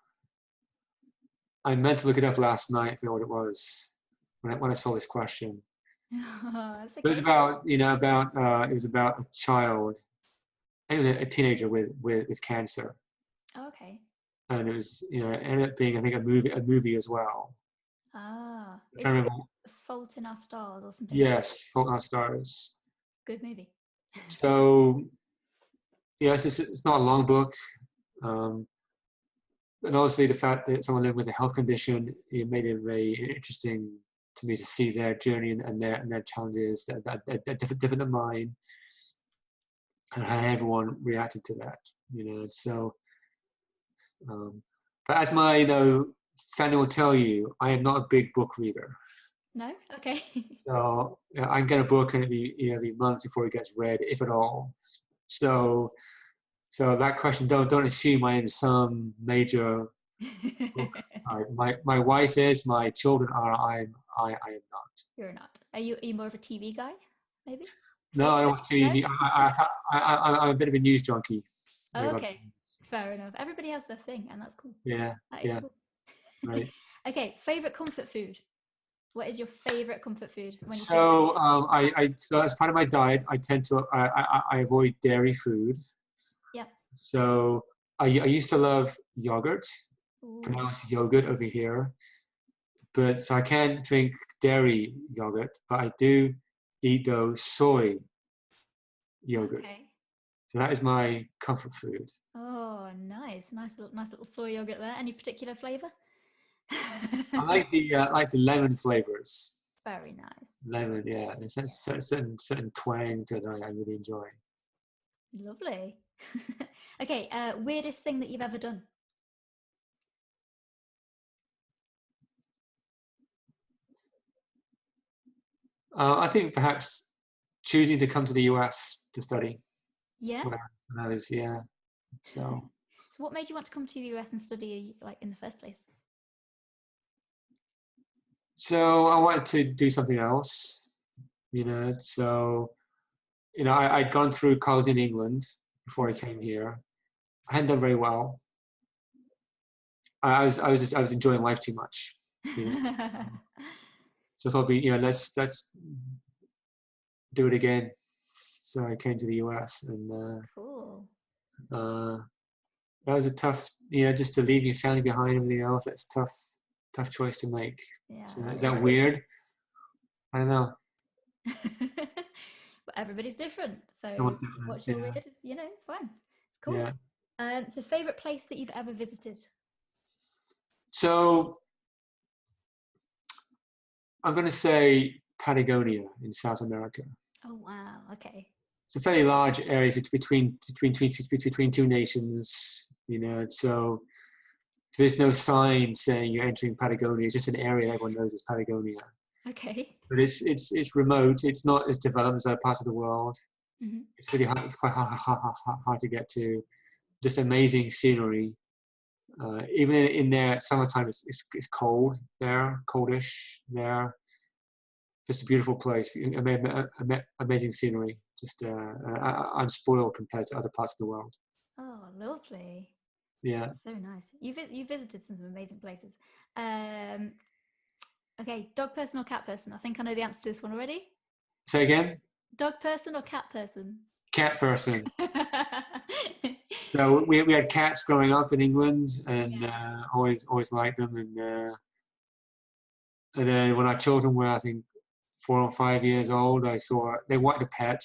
I meant to look it up last night. I forget what it was when I saw this question. That's It was okay. about it was about a child. I think it was a teenager with cancer, Oh, okay. and it was it ended up being, I think, a movie as well. If I Is it remember. Fault in Our Stars or something like that? Yes, Fault in Our Stars. Good movie. So yes, it's not a long book, and obviously the fact that someone living with a health condition, it made it very interesting to me to see their journey and their challenges that different than mine, and how everyone reacted to that. So. But as my family will tell you, I am not a big book reader. No? Okay. So I can get a book and it'll be months before it gets read, if at all. So that question, don't assume I am some major book type. My wife is, my children are. I am not. You're not. Are you more of a TV guy? Maybe. No, I don't watch No? TV. I'm a bit of a news junkie. Oh, okay. Fair enough. Everybody has their thing, and that's cool. Yeah. That is Yeah. cool. Right. Okay. Favorite comfort food. What is your favorite comfort food when you feel? So so as part of my diet, I tend to I avoid dairy food. Yeah. So I used to love yogurt, Ooh. pronounced yogurt over here, but so I can't drink dairy yogurt, but I do eat those soy yogurt. Okay. So that is my comfort food. Oh, nice little soy yogurt there. Any particular flavor? I like the lemon flavors. Very nice. Lemon, yeah. There's a certain twang to it that I really enjoy. Lovely. Okay, weirdest thing that you've ever done? I think perhaps choosing to come to the US to study. Yeah. When I was, yeah. So what made you want to come to the US and study like in the first place? I wanted to do something else, So I'd gone through college in England before I came here. I hadn't done very well. I was enjoying life too much. So I thought, let's do it again. So I came to the US, and Cool. that was a tough, just to leave your family behind, everything else. That's tough choice to make. Yeah. So is that weird? I don't know. But everybody's different. So Everyone's different. what's your Yeah. weird? It's fine. It's cool. Yeah. So favorite place that you've ever visited? So I'm going to say Patagonia in South America. Oh wow. Okay. It's a fairly large area between two nations. So there's no sign saying you're entering Patagonia. It's just an area everyone knows is Patagonia. Okay. But it's remote. It's not as developed as other parts of the world. Hmm. It's really hard. It's quite hard to get to. Just amazing scenery. Even in there at summertime, it's cold there, coldish there. Just a beautiful place. Amazing scenery. Just unspoiled compared to other parts of the world. Oh, lovely. Yeah. So nice. You visited some amazing places. Um, okay, dog person or cat person? I think I know the answer to this one already. Say again. Dog person or cat person? Cat person. So we had cats growing up in England, and always liked them. And then when our children were, I think, 4 or 5 years old, I saw they wanted a pet,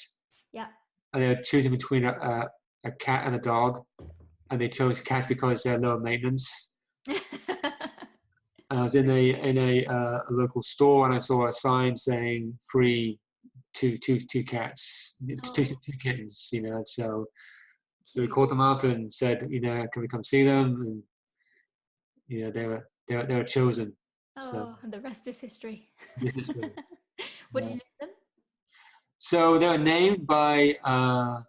Yeah. and they were choosing between a cat and a dog, and they chose cats because they're lower maintenance. I was in a local store, and I saw a sign saying free two cats, two kittens, So we called them up and said, can we come see them? And they were chosen. Oh, and the rest is history. This is true. What did you name them? So they were named by our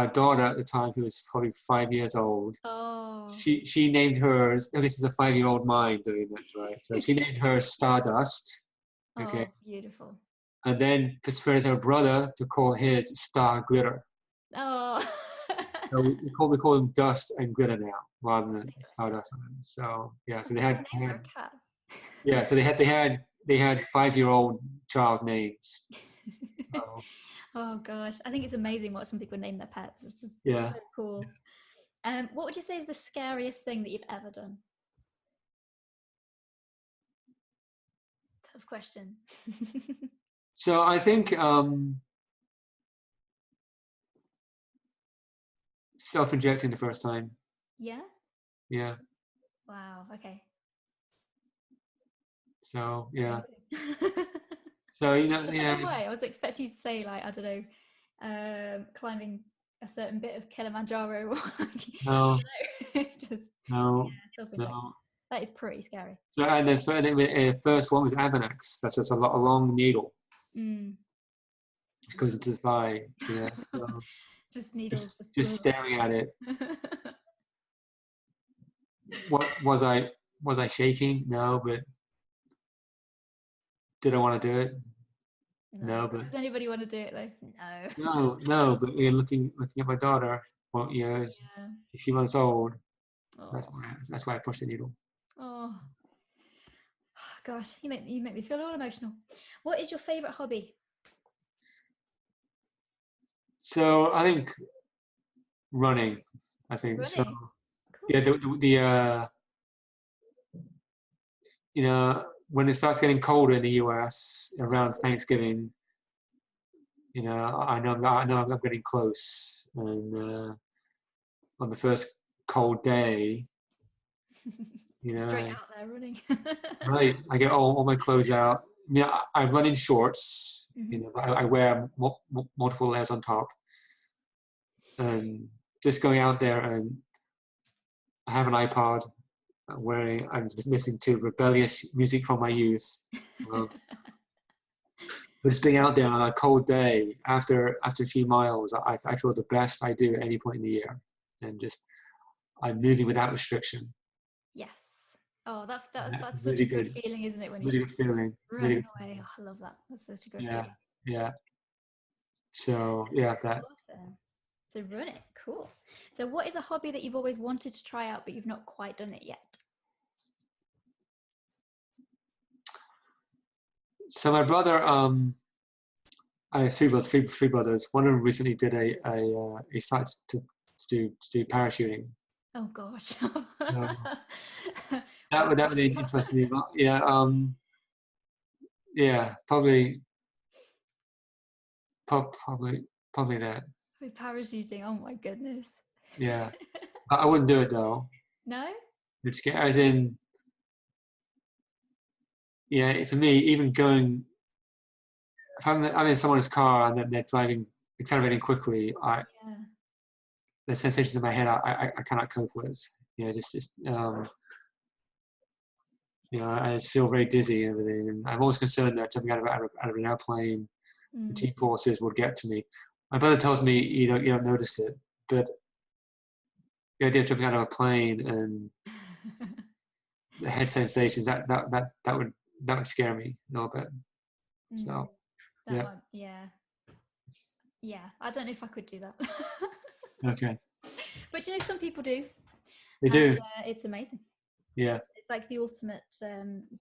daughter at the time, who was probably 5 years old. Oh. She named hers. Oh, this is a 5-year-old mind doing this, right? So she named her Stardust. Okay. Oh, beautiful. And then persuaded her brother to call his Star Glitter. Oh. So we call them Dust and Glitter now, rather than Stardust. So yeah, so they had yeah, so they had 5-year-old child names. So, oh gosh, I think it's amazing what some people name their pets. It's just yeah. so cool. What would you say is the scariest thing that you've ever done? Tough question. So I think self-injecting the first time. Yeah? Yeah. Wow, okay. So yeah. So yeah. I was expecting you to say, like, I don't know, climbing a certain bit of Kilimanjaro. Or, No. just, No. self-inject. No. That is pretty scary. So and the first one was Avonex. That's just a long needle. Which goes into the thigh. Yeah. So just needles. Just staring at it. What was I shaking? No, but did I want to do it? No, but does anybody want to do it though? No. But looking at my daughter, well, she's a few months old. Oh. That's why I pushed the needle. Oh gosh, you make me feel all emotional. What is your favorite hobby? So I think running. I think running. So. Cool. Yeah, when it starts getting colder in the US around Thanksgiving, I know I'm getting close, and on the first cold day, straight out there running. Right, I get all my clothes out. I mean, I run in shorts. I wear multiple layers on top, and just going out there, and I have an iPod. I'm just listening to rebellious music from my youth. Just being out there on a cold day after a few miles, I feel the best I do at any point in the year, and I'm moving without restriction. Yes. Oh, that's such really a good feeling, isn't it? When really good feeling. Running away. Oh, I love that. That's such a good feeling. Yeah. So yeah, that. Awesome. So running, cool. So what is a hobby that you've always wanted to try out but you've not quite done it yet? So my brother, I have three brothers. One of them recently did he started to do parachuting. Oh gosh. So that would interest me. Yeah, probably that. With parachuting, oh my goodness. Yeah, I wouldn't do it though. No? It's scary, as in, yeah, for me, even going, if I'm in someone's car and they're driving, accelerating quickly, the sensations in my head I cannot cope with. I just feel very dizzy and everything. And I'm always concerned that jumping out of an airplane, the G forces would get to me. My brother tells me you don't notice it, but the idea of jumping out of a plane and the head sensations that would scare me a little bit. So yeah, I don't know if I could do that. Okay. But some people do. They do. It's amazing. Yeah. It's like the ultimate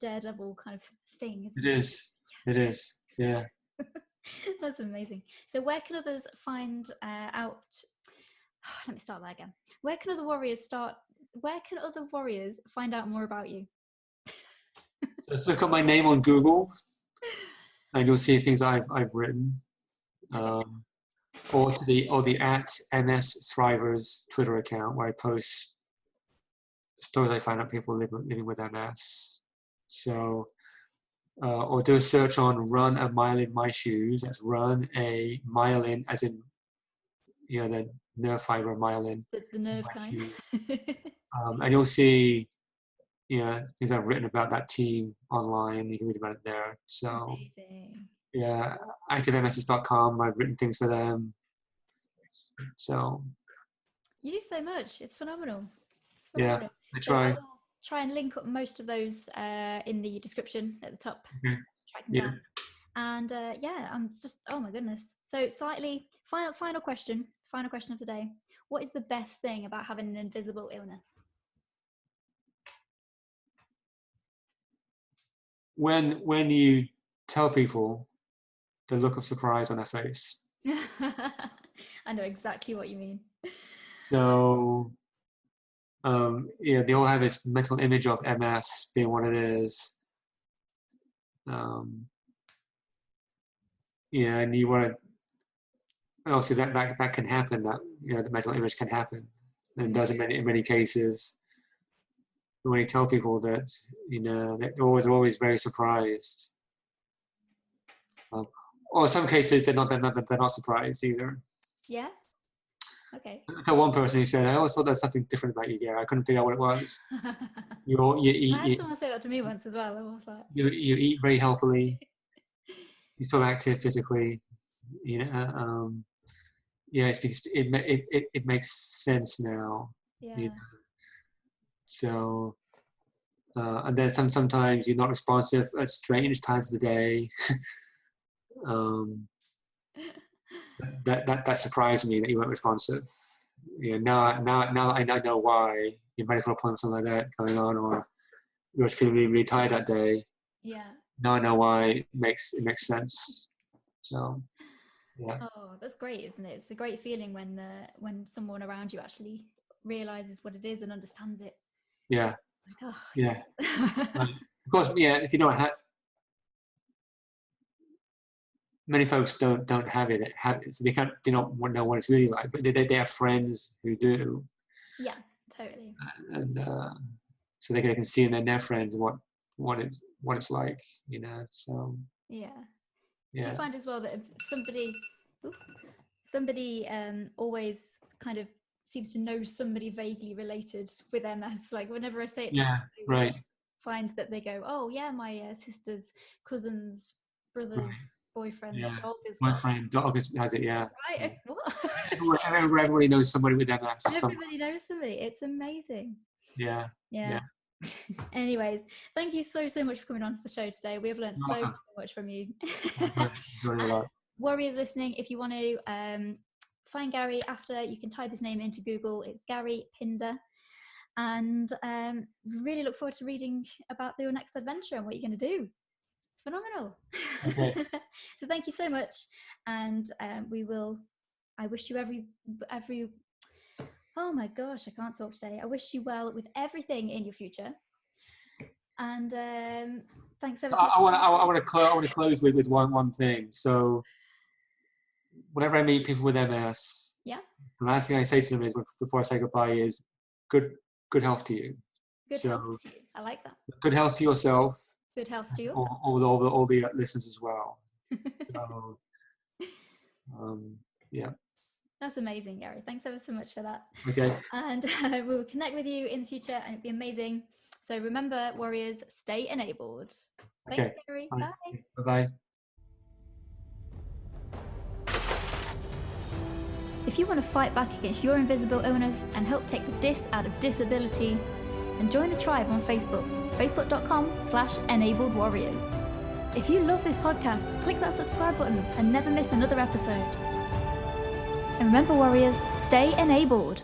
daredevil kind of thing. It is. It is. Yeah. That's amazing. So where can others find out? Let me start that again. Where can other warriors find out more about you? Just look up my name on Google, and you'll see things I've written. Or the @MS Thrivers Twitter account, where I post stories I find out people living with MS. So, or do a search on "Run a Mile in My Shoes." That's "Run a Mile in," as in the nerve fiber myelin. The nerve kind. And you'll see things I've written about that team online. You can read about it there. So amazing. Yeah, activemss.com. I've written things for them. So you do so much. It's phenomenal. Yeah, I try. So I will try and link up most of those in the description at the top. Okay. Track them down. And I'm just, oh my goodness. So slightly final question of the day. What is the best thing about having an invisible illness? When you tell people the look of surprise on their face. I know exactly what you mean. So, they all have this mental image of MS being what it is. And you want to, obviously that can happen, that, the mental image can happen, and does in many cases. When you tell people that, they're always very surprised. Or in some cases, they're not surprised either. Yeah. Okay. I tell one person who said, "I always thought there's something different about you, Gary. I couldn't figure out what it was." You eat. I had someone say that to me once as well. I was like, you eat very healthily. You're still active physically. It makes sense now. Yeah. So, and then sometimes you're not responsive at strange times of the day. That surprised me that you weren't responsive. Now I know why. Your medical appointment, something like that going on, or you're just feeling really tired that day. Yeah. Now I know why it makes sense. So, yeah. Oh, that's great, isn't it? It's a great feeling when someone around you actually realizes what it is and understands it. Yeah. Like, oh, yeah. Of course, if you don't have, many folks don't have it, so they don't know what it's really like, but they have friends who do. Yeah, totally. And so they can see in their friends what it's like, So yeah. Yeah. Do you find as well that if somebody always kind of seems to know somebody vaguely related with MS? Like whenever I say it, right. Find that they go, oh yeah, my sister's cousin's brother's boyfriend dog is dog has it. Yeah. Right. What? Everybody knows somebody with MS. Everybody knows somebody. It's amazing. Yeah. Anyways, thank you so much for coming on the show today. We have learned so much from you. Warriors listening, if you want to find Gary after, you can type his name into Google. It's Gary Pinder. And really look forward to reading about your next adventure and what you're going to do. It's phenomenal. Okay. So thank you so much. And I wish you every oh my gosh, I can't talk today. I wish you well with everything in your future. And thanks ever so much. I want to close with one thing. So whenever I meet people with MS, the last thing I say to them is before I say goodbye is good health to you. Good health to you. I like that. Good health to yourself. Good health to yourself. All the listeners as well. So, That's amazing, Gary. Thanks ever so much for that. Okay. And we will connect with you in the future, and it'd be amazing. So remember, warriors, stay enabled. Thanks, Okay. Gary. Bye. Bye. Bye. If you want to fight back against your invisible illness and help take the dis out of disability, then join the tribe on Facebook, facebook.com/enabledwarriors. If you love this podcast, click that subscribe button and never miss another episode. And remember, warriors, stay enabled.